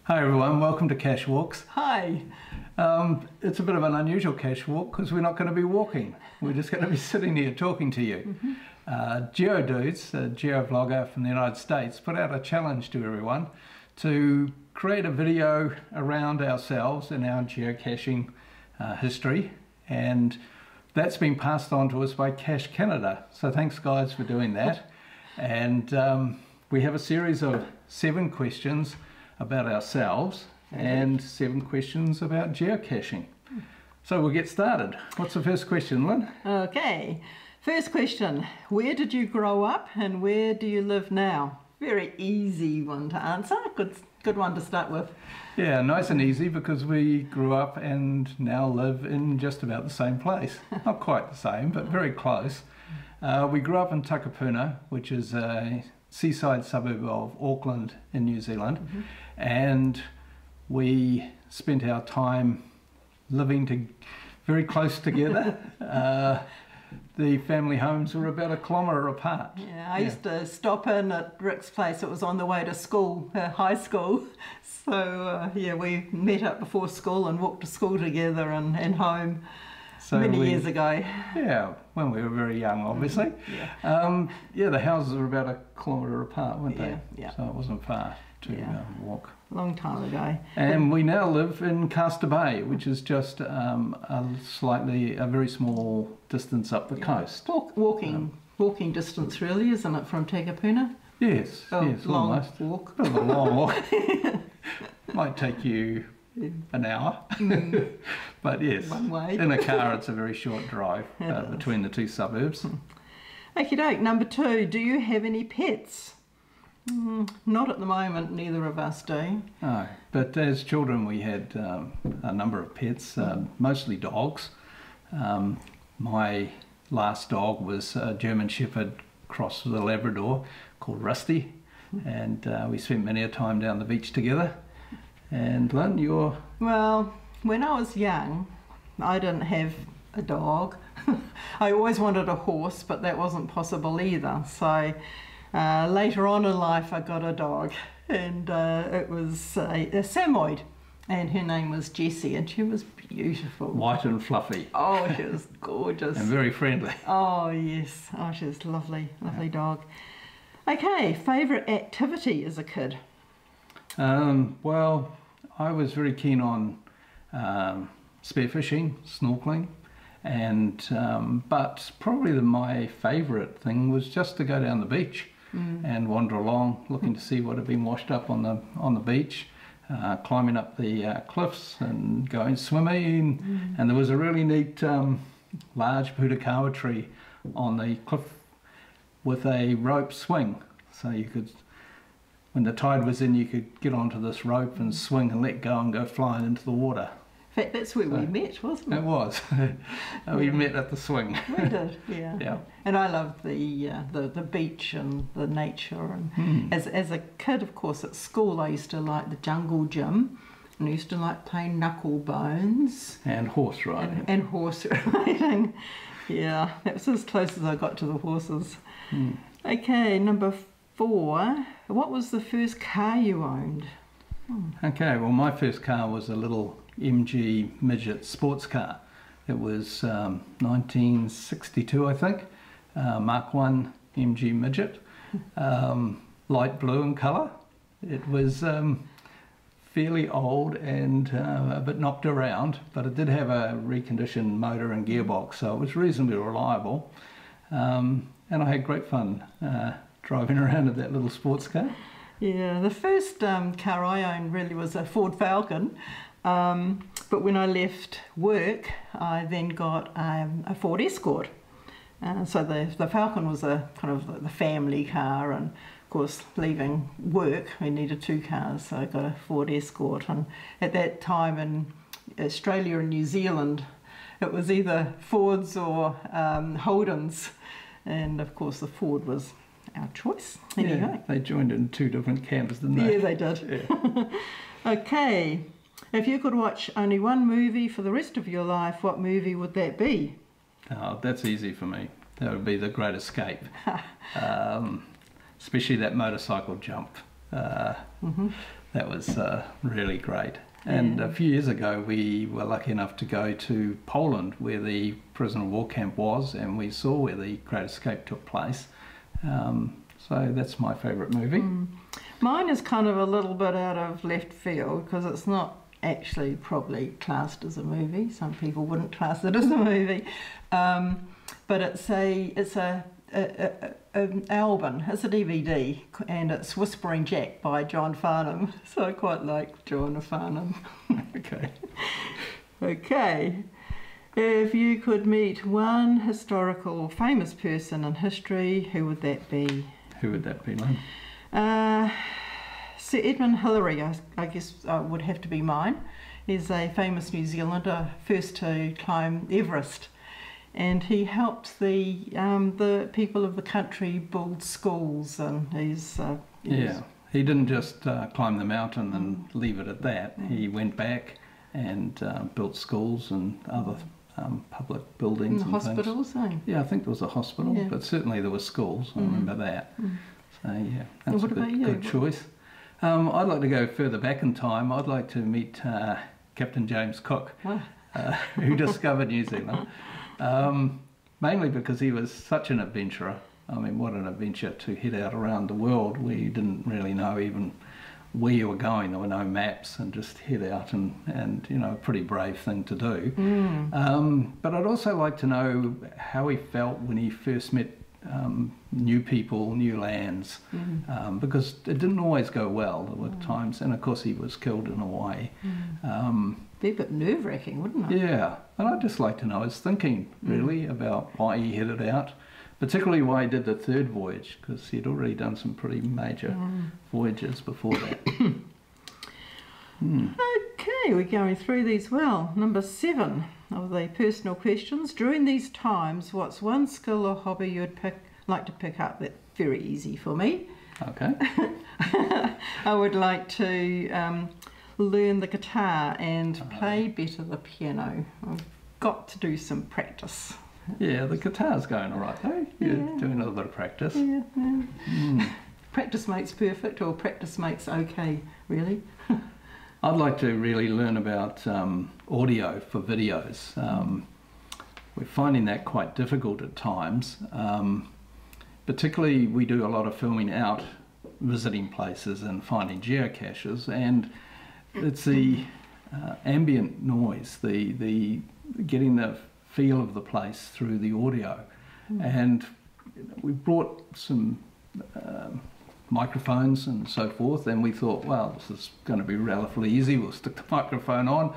Hi everyone, welcome to Cache Walks. Hi. It's a bit of an unusual cache walk because we're not going to be walking. We're just going to be sitting here talking to you. GeoDudes, a geo-vlogger from the United States, put out a challenge to everyone to create a video around ourselves and our geocaching history, and that's been passed on to us by Cache Canada. So thanks guys for doing that. And we have a series of 7 questions about ourselves and 7 questions about geocaching. So we'll get started. What's the first question, Lynn? Okay, first question. Where did you grow up and where do you live now? Very easy one to answer. Good one to start with. Yeah, nice and easy because we grew up and now live in just about the same place. Not quite the same, but very close. We grew up in Takapuna, which is a seaside suburb of Auckland in New Zealand, and we spent our time living very close together. The family homes were about 1 kilometre apart. Yeah, I used to stop in at Rick's place. It was on the way to school, high school. So yeah, we met up before school and walked to school together and home. So many years ago. Yeah, when we were very young, obviously. Yeah, the houses were about 1 kilometre apart, weren't they? Yeah. So it wasn't far to walk. Long time ago. And we now live in Castor Bay, which is just a very small distance up the coast. Walking distance, really, isn't it, from Takapuna? Yes, yes, long almost. Walk. Bit of a long walk. Might take you an hour, but yes, one way. In a car it's a very short drive between the 2 suburbs. Okie doke. Number 2, do you have any pets? Not at the moment, neither of us do. No, but as children we had a number of pets, mostly dogs. My last dog was a German Shepherd crossed with a Labrador called Rusty, and we spent many a time down the beach together. And Lynn, you're... Well, when I was young, I didn't have a dog. I always wanted a horse, but that wasn't possible either. So later on in life, I got a dog, and it was a Samoyed, and her name was Jessie, and she was beautiful. White and fluffy. Oh, she was gorgeous. And very friendly. Oh, yes. Oh, she was lovely, lovely dog. Okay, favourite activity as a kid? Well, I was very keen on spearfishing, snorkeling, and but probably my favourite thing was just to go down the beach and wander along, looking to see what had been washed up on the beach, climbing up the cliffs and going swimming. And there was a really neat large putakawa tree on the cliff with a rope swing, so you could, when the tide was in, you could get onto this rope and swing and let go and go flying into the water. In fact, that's where we met, wasn't it? It was. We met at the swing. We did, yeah. And I loved the beach and the nature. And as a kid, of course, at school, I used to like the jungle gym, and I used to like playing knuckle bones. And horse riding. And horse riding. Yeah, that was as close as I got to the horses. Okay, number 4. What was the first car you owned? Okay, well my first car was a little MG midget sports car. It was 1962, I think, Mark 1 MG midget, light blue in colour. It was fairly old and a bit knocked around, but it did have a reconditioned motor and gearbox, so it was reasonably reliable. And I had great fun driving around in that little sports car. Yeah, the first car I owned really was a Ford Falcon, but when I left work I then got a Ford Escort. So the Falcon was a kind of the family car, and of course leaving work we needed 2 cars, so I got a Ford Escort. And at that time in Australia and New Zealand it was either Fords or Holdens, and of course the Ford was our choice. Anyway. Yeah, they joined in 2 different camps, didn't they? Yeah, they did. Yeah. Okay, if you could watch only one movie for the rest of your life, what movie would that be? Oh, that's easy for me. That would be The Great Escape. Especially that motorcycle jump. that was really great. And a few years ago we were lucky enough to go to Poland where the prisoner of war camp was, and we saw where the Great Escape took place. So that's my favourite movie. Mine is kind of a little bit out of left field because it's not actually probably classed as a movie. Some people wouldn't class it as a movie, but it's an album. It's a DVD, and it's Whispering Jack by John Farnham. So I quite like John Farnham. Okay. Okay. If you could meet one historical or famous person in history, who would that be? Who would that be, Lynn? Sir Edmund Hillary, I guess would have to be mine. He's a famous New Zealander, first to climb Everest, and he helped the people of the country build schools. And he didn't just climb the mountain and leave it at that. He went back and built schools and other public buildings and hospitals. Things. Yeah, I think there was a hospital, but certainly there were schools. I remember that. So yeah, that's a good choice. I'd like to go further back in time. I'd like to meet Captain James Cook, who discovered New Zealand, mainly because he was such an adventurer. I mean, what an adventure to head out around the world where you didn't really know even where you were going. There were no maps, and just head out and you know, a pretty brave thing to do. But I'd also like to know how he felt when he first met new people, new lands, because it didn't always go well. There were times, and of course he was killed in Hawaii. Be a bit nerve-wracking, wouldn't it? Yeah, and I'd just like to know his thinking, really, about why he headed out, particularly why he did the third voyage, because he'd already done some pretty major voyages before that. Okay, we're going through these well. Number 7 of the personal questions. During these times, what's one skill or hobby you'd like to pick up? That's very easy for me. Okay. I would like to learn the guitar and play better the piano. I've got to do some practice. Yeah, the guitar's going all right though. You're doing a little bit of practice. Practice makes perfect, or practice makes okay, really. I'd like to really learn about audio for videos. We're finding that quite difficult at times. Particularly, we do a lot of filming out, visiting places and finding geocaches, and it's the ambient noise, the getting the feel of the place through the audio. And we brought some microphones and so forth, and we thought, well, this is going to be relatively easy. We'll stick the microphone on,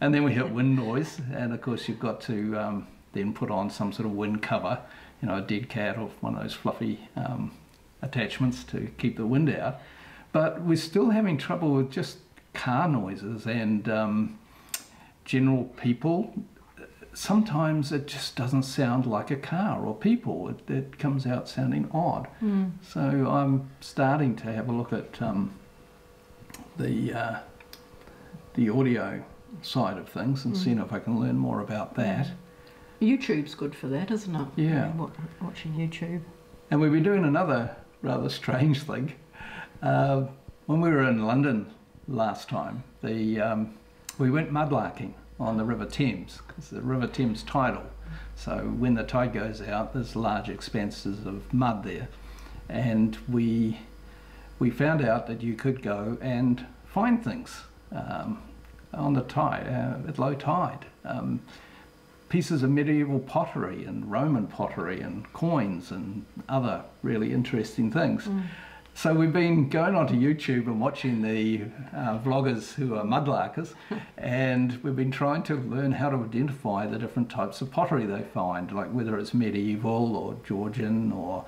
and then we hit wind noise, and of course you've got to then put on some sort of wind cover, you know, a dead cat or one of those fluffy attachments to keep the wind out. But we're still having trouble with just car noises and general people. Sometimes it just doesn't sound like a car or people. It comes out sounding odd. So I'm starting to have a look at the audio side of things and seeing if I can learn more about that. YouTube's good for that, isn't it? Yeah. Watching YouTube. And we've been doing another rather strange thing. When we were in London last time, we went mudlarking on the River Thames, because the River Thames tidal. So when the tide goes out, there's large expanses of mud there. And we found out that you could go and find things on the tide, at low tide. Pieces of medieval pottery and Roman pottery and coins and other really interesting things. So we've been going onto YouTube and watching the vloggers who are mudlarkers, and we've been trying to learn how to identify the different types of pottery they find, like whether it's medieval or Georgian or,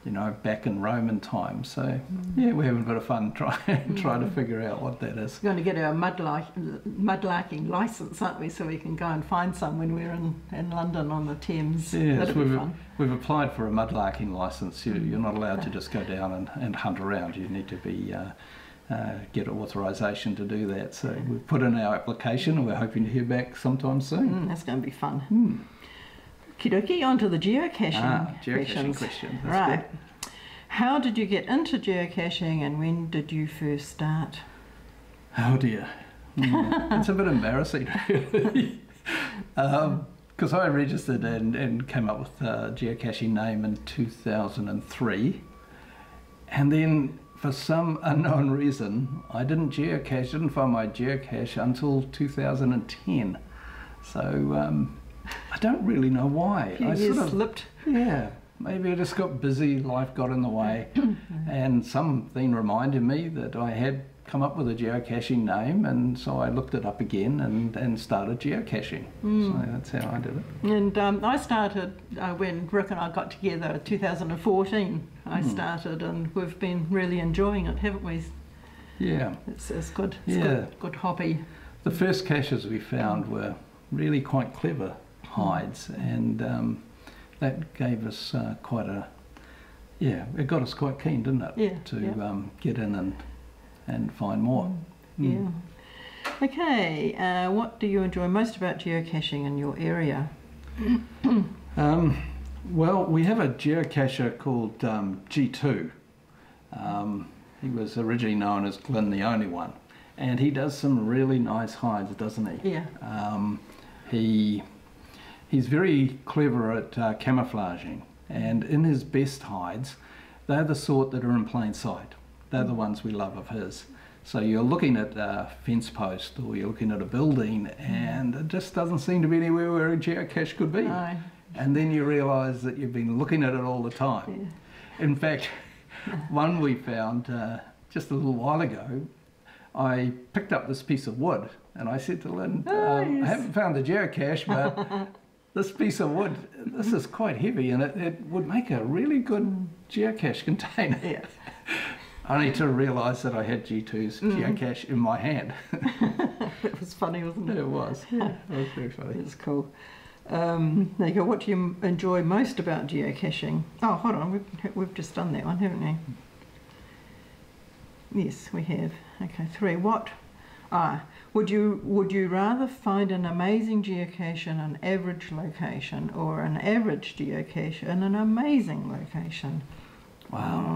you know, back in Roman times. So yeah, we're having a bit of fun trying to figure out what that is. We're going to get our mudlarking licence, aren't we, so we can go and find some when we're in London on the Thames. Yes, we've applied for a mudlarking licence. You're not allowed to just go down and hunt around. You need to be get authorisation to do that. So we've put in our application and we're hoping to hear back sometime soon. That's going to be fun. Okie dokie, on to the geocaching questions. That's right. Good. How did you get into geocaching and when did you first start? Oh dear. It's a bit embarrassing, really. Because I registered and came up with a geocaching name in 2003. And then, for some unknown reason, I didn't find my geocache until 2010. So I don't really know why. I sort of slipped. Yeah, maybe I just got busy, life got in the way, and something reminded me that I had come up with a geocaching name, and so I looked it up again and started geocaching. So that's how I did it. And I started when Rick and I got together in 2014. I started, and we've been really enjoying it, haven't we? Yeah. It's good. It's Yeah. good hobby. The first caches we found were really quite clever hides, and that gave us quite a, it got us quite keen, didn't it? Yeah. To get in and find more. Yeah. Okay, what do you enjoy most about geocaching in your area? Well, we have a geocacher called G2. He was originally known as Glyn the Only One, and he does some really nice hides, doesn't he? Yeah. He's very clever at camouflaging, and in his best hides, they're the sort that are in plain sight. They're the ones we love of his. So you're looking at a fence post, or you're looking at a building, and it just doesn't seem to be anywhere where a geocache could be. No. And then you realise that you've been looking at it all the time. Yeah. In fact, one we found just a little while ago, I picked up this piece of wood, and I said to Lynn, yes. I haven't found the geocache, but this piece of wood, this is quite heavy, and it would make a really good geocache container. Yeah. Only to realise that I had G2's geocache in my hand. It was funny, wasn't it? It was. Yeah. It was very funny. It's cool. There you go. What do you enjoy most about geocaching? Oh, hold on. We've just done that one, haven't we? Yes, we have. Okay, 3. What? Would you rather find an amazing geocache in an average location, or an average geocache in an amazing location? Wow.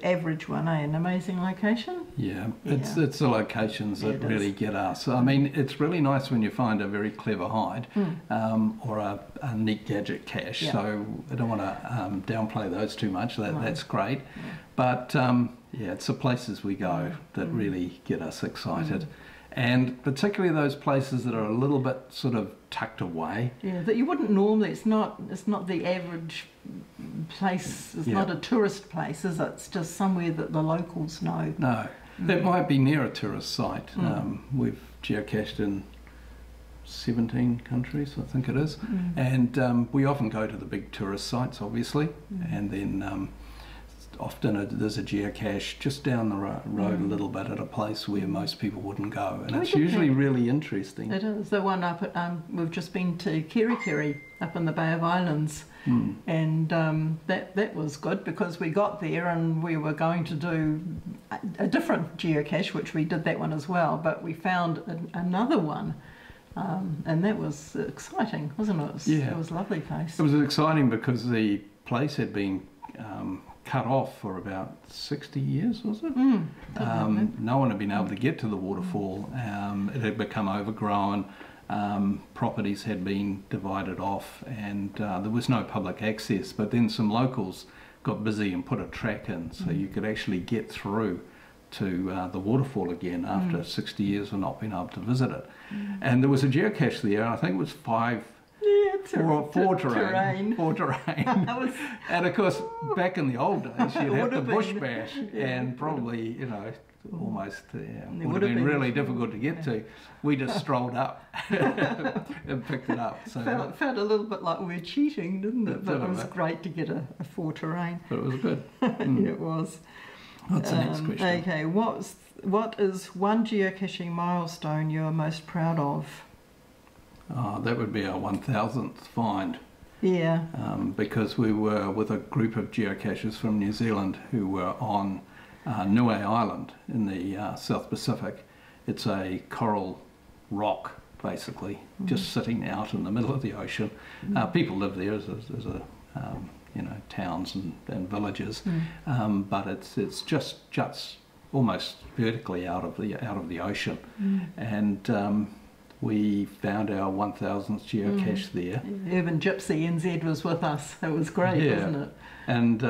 Average one, An amazing location? Yeah, it's the locations that really get us. I mean, it's really nice when you find a very clever hide or a neat gadget cache. Yeah. So I don't want to downplay those too much. That's great. Yeah. But it's the places we go that really get us excited. And particularly those places that are a little bit sort of tucked away. Yeah, that you wouldn't normally. It's not the average place. It's not a tourist place, is it? It's just somewhere that the locals know. No, it might be near a tourist site. We've geocached in 17 countries, I think it is, and we often go to the big tourist sites, obviously, and then often there's a geocache just down the road a little bit at a place where most people wouldn't go, and it's usually really interesting. It is. The one up at, we've just been to Kerikeri up in the Bay of Islands, and that was good because we got there and we were going to do a different geocache, which we did that one as well, but we found another one. And that was exciting, wasn't it? It was a lovely place. It was exciting because the place had been cut off for about 60 years, was it? No one had been able to get to the waterfall. It had become overgrown. Properties had been divided off, and there was no public access. But then some locals got busy and put a track in, so you could actually get through to the waterfall again after 60 years of not being able to visit it. And there was a geocache there, and I think it was four terrain. And of course, back in the old days, you'd have to bush bash, and probably, almost would have been really difficult to get to. We just strolled up and picked it up. So felt a little bit like we were cheating, didn't it? But it was great to get a four terrain. But it was good. It was. What's the next question? Okay, what is one geocaching milestone you're most proud of? That would be our 1000th find. Yeah. Because we were with a group of geocachers from New Zealand who were on Niue Island in the South Pacific. It's a coral rock, basically, just sitting out in the middle of the ocean. People live there. There's a towns and villages, but it's just juts almost vertically out of the ocean, and we found our 1000th geocache there. Urban Gypsy NZ was with us. It was great, wasn't it? And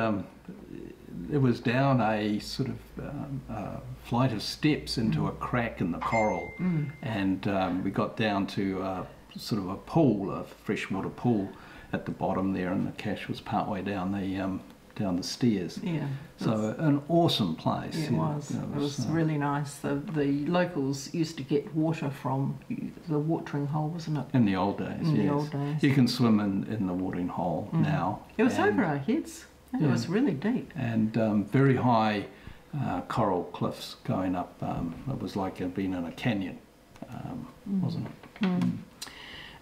it was down a sort of flight of steps into a crack in the coral, and we got down to sort of a pool, a freshwater pool at the bottom there, and the cache was partway down the stairs. Yeah. So an awesome place. Yeah, it was really nice. The locals used to get water from the watering hole, wasn't it? In the old days, in yes. the old days. You can swim in the watering hole now. It was over our heads. It was really deep. And very high coral cliffs going up. It was like being in a canyon, wasn't it?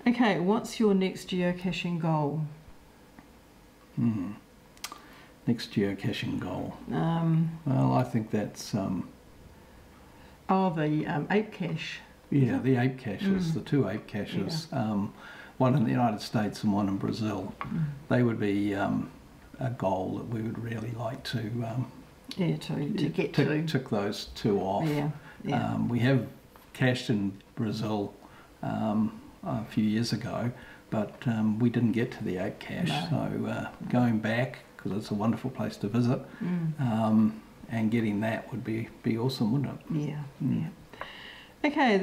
Okay, what's your next geocaching goal? Next geocaching goal. Well, I think that's... the ape cache. Yeah, the ape caches, the 2 ape caches, one in the United States and one in Brazil. They would be a goal that we would really like to... to get to. Tick those 2 off. Yeah. We have cached in Brazil a few years ago, but we didn't get to the ape cache. No. So going back, because it's a wonderful place to visit, and getting that would be awesome, wouldn't it? Yeah. Okay,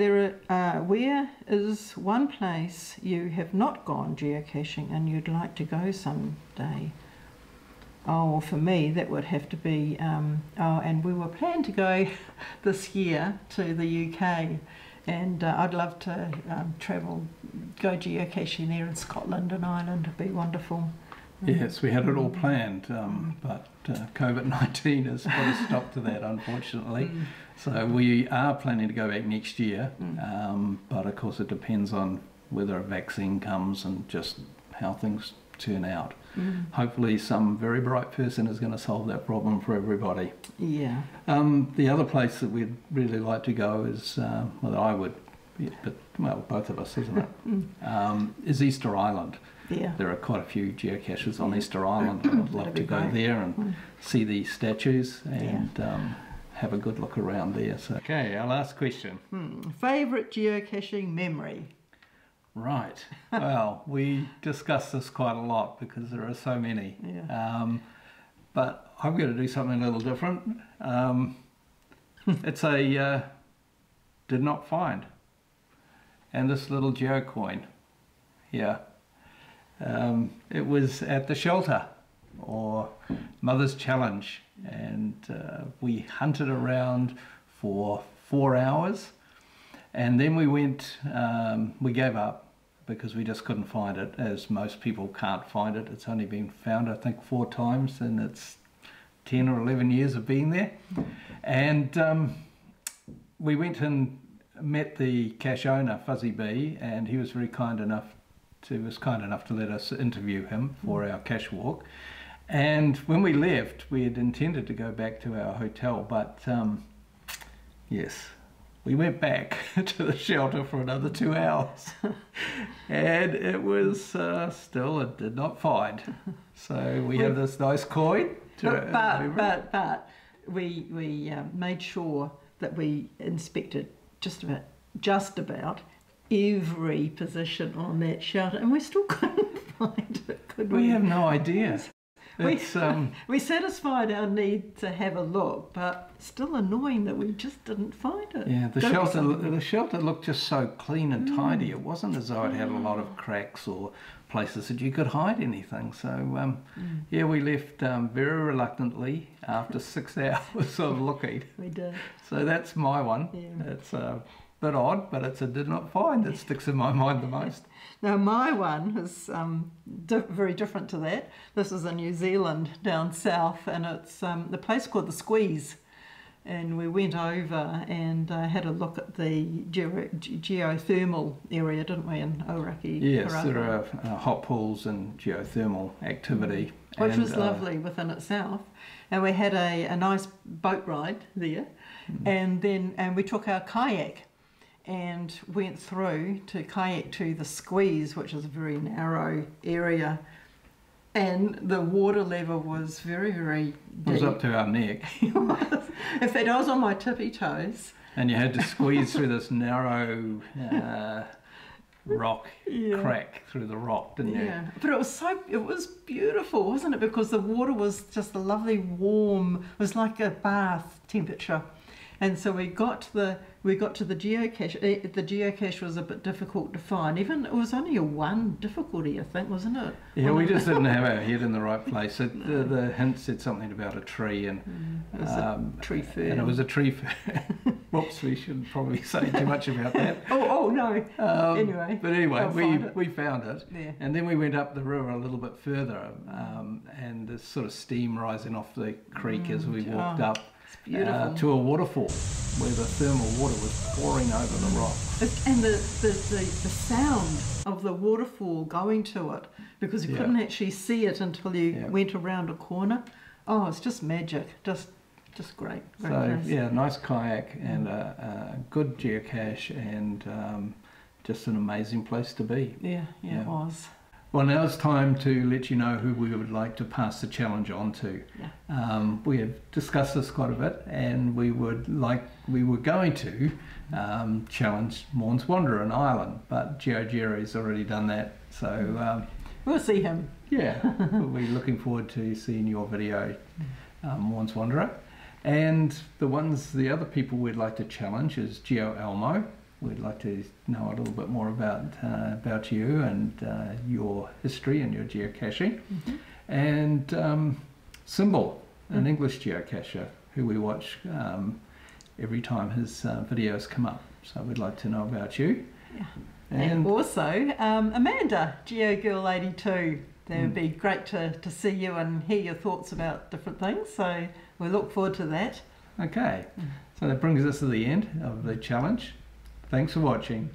where is one place you have not gone geocaching and you'd like to go someday? Oh, for me, that would have to be, and we were planning to go this year to the UK, and I'd love to go geocaching there in Scotland and Ireland. It'd be wonderful. Yes, we had it all planned, but COVID-19 has put a stop to that, unfortunately. So we are planning to go back next year, but of course it depends on whether a vaccine comes and just how things turn out. Hopefully some very bright person is going to solve that problem for everybody. Yeah. The other place that we'd really like to go is, well, I would, but well, both of us, isn't it? Is Easter Island. Yeah. There are quite a few geocaches on Easter Island. I'd love to go there and see the statues and have a good look around there. So, okay, our last question. Favourite geocaching memory? Right. Well, we discuss this quite a lot because there are so many. Yeah. But I'm going to do something a little different. It's a did not find. And this little geo coin here. It was at the shelter, or Mother's Challenge, and we hunted around for 4 hours, and then we went, we gave up because we just couldn't find it, as most people can't find it. It's only been found, I think, 4 times in its 10 or 11 years of being there. And we went and met the cache owner, Fuzzy B, and he was very kind enough to let us interview him for our cache walk. And when we left, we had intended to go back to our hotel, but yes, we went back to the shelter for another 2 hours, and it was still, it did not find. So we have this nice coin. But we made sure that we inspected just about every position on that shelter, and we still couldn't find it, could we? We have no idea. We satisfied our need to have a look, but still annoying that we just didn't find it. Yeah, the shelter looked just so clean and tidy. It wasn't as though it had a lot of cracks or places that you could hide anything. So yeah, we left very reluctantly after 6 hours of looking. We did. So that's my one. Yeah. It's a bit odd, but it's a did not find that sticks in my mind the most. Now my one is very different to that. This is in New Zealand down south, and it's the place called the Squeeze. And we went over and had a look at the geothermal area, didn't we, in Aoraki? Yes, there are hot pools and geothermal activity. Which was lovely within itself. And we had a nice boat ride there. And then we took our kayak and went through to kayak to the Squeeze, which is a very narrow area. and the water level was very, very deep. It was up to our neck. In fact, I was on my tippy toes. And you had to squeeze through this narrow rock crack through the rock, didn't you? Yeah, but it was beautiful, wasn't it? Because the water was just a lovely warm, it was like a bath temperature. And so we got to the geocache. The geocache was a bit difficult to find. Even it was only a 1 difficulty, I think, wasn't it? Yeah, we just didn't have our head in the right place. The hint said something about a tree, and it was a tree fern. And it was a tree fern. Whoops, we shouldn't probably say too much about that. Oh no. Anyway. But anyway, we found it, yeah. And then we went up the river a little bit further, and there's sort of steam rising off the creek as we walked up. To a waterfall where the thermal water was pouring over the rock. And the sound of the waterfall going to it, because you couldn't actually see it until you went around a corner. Oh, it's just magic, just great. So place. yeah, nice kayak and a good geocache, and just an amazing place to be. Yeah, it was. Well, now it's time to let you know who we would like to pass the challenge on to. Yeah. We have discussed this quite a bit, and we were going to challenge Morn's Wanderer in Ireland, but GeoJerry's already done that, so we'll see him. Yeah, we'll be looking forward to seeing your video, Morn's Wanderer. And the other people we'd like to challenge is GeoElmo. We'd like to know a little bit more about you and your history and your geocaching. And Simball, an English geocacher who we watch every time his videos come up. So we'd like to know about you. Yeah. And also Amanda, GeoGirl82. That would be great to see you and hear your thoughts about different things. So we look forward to that. Okay, so that brings us to the end of the challenge. Thanks for watching.